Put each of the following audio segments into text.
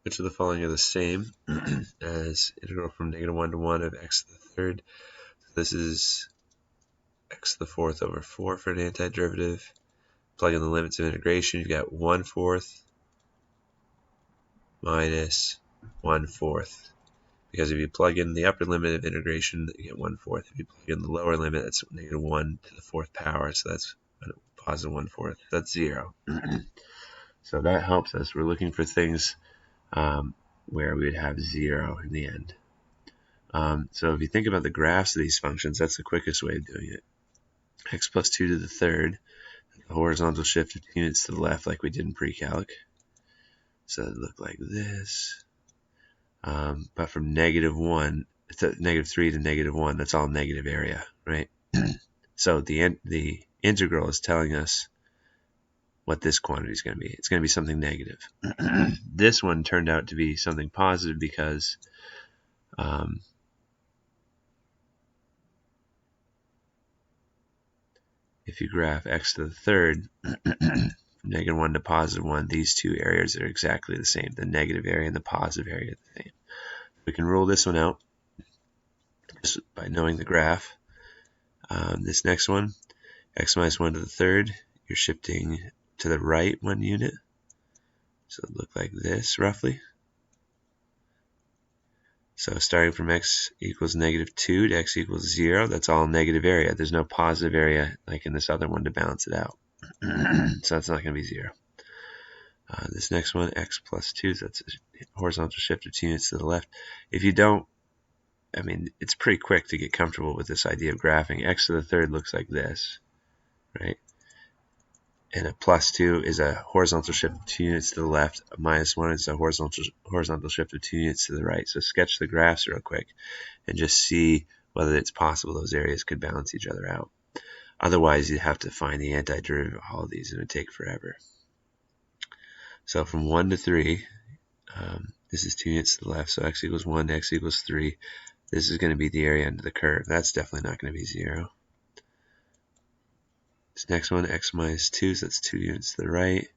Which of the following are the same as integral from -1 to 1 of x to the third? So this is x to the fourth over 4 for an antiderivative. Plug in the limits of integration, you've got 1/4 minus 1/4. Because if you plug in the upper limit of integration, you get 1/4. If you plug in the lower limit, that's -1 to the fourth power, so that's positive 1/4. That's 0. So that helps us. We're looking for things where we would have 0 in the end. So if you think about the graphs of these functions, that's the quickest way of doing it. X plus 2 to the third, the horizontal shift of 2 units to the left like we did in pre-calc. So it looked like this. But from -1 to -3 to -1, that's all negative area, right? So the integral is telling us what this quantity is going to be. It's going to be something negative. This one turned out to be something positive because if you graph x to the third from -1 to +1, these two areas are exactly the same. The negative area and the positive area are the same. We can rule this one out just by knowing the graph. This next one, x minus 1 to the third, you're shifting to the right 1 unit. So it looked like this roughly. So starting from x equals -2 to x equals 0, that's all negative area. There's no positive area like in this other one to balance it out. So that's not going to be 0. This next one, x plus 2, so that's a horizontal shift of 2 units to the left. If you don't, I mean, it's pretty quick to get comfortable with this idea of graphing. X to the third looks like this, right? And a plus 2 is a horizontal shift of 2 units to the left. A minus 1 is a horizontal shift of 2 units to the right. So sketch the graphs real quick and just see whether it's possible those areas could balance each other out. Otherwise, you'd have to find the antiderivative of all of these, and it would take forever. So from 1 to 3, this is 2 units to the left, so x equals 1 to x equals 3. This is going to be the area under the curve. That's definitely not going to be 0. This next one, x minus 2, so that's 2 units to the right.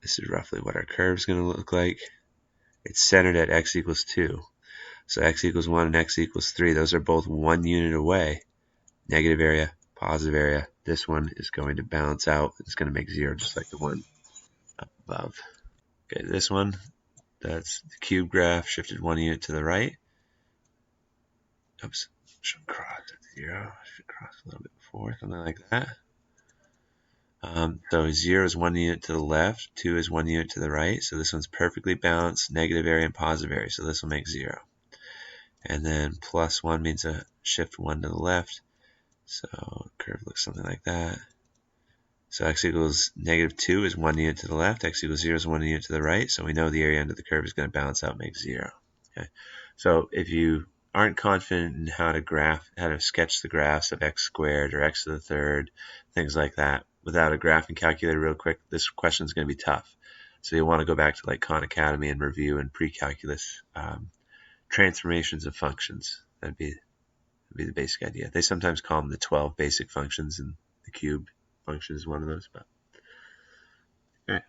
This is roughly what our curve is going to look like. It's centered at x equals 2. So x equals 1 and x equals 3. Those are both 1 unit away. Negative area, positive area. This one is going to balance out. It's going to make 0 just like the one above. Okay, this one, that's the cube graph shifted 1 unit to the right. Oops, should cross at 0. Should cross a little bit before, something like that. So 0 is 1 unit to the left, 2 is 1 unit to the right. So this one's perfectly balanced, negative area and positive area. So this will make 0. And then plus 1 means a shift 1 to the left. So curve looks something like that. So x equals -2 is 1 unit to the left. X equals 0 is 1 unit to the right. So we know the area under the curve is going to balance out and make 0. Okay. So if you aren't confident in how to sketch the graphs of x squared or x to the third, things like that, without a graphing calculator real quick, this question is going to be tough. So you'll want to go back to like Khan Academy and review and pre-calculus transformations of functions. That'd be the basic idea. They sometimes call them the 12 basic functions, and the cube function is one of those. But all right.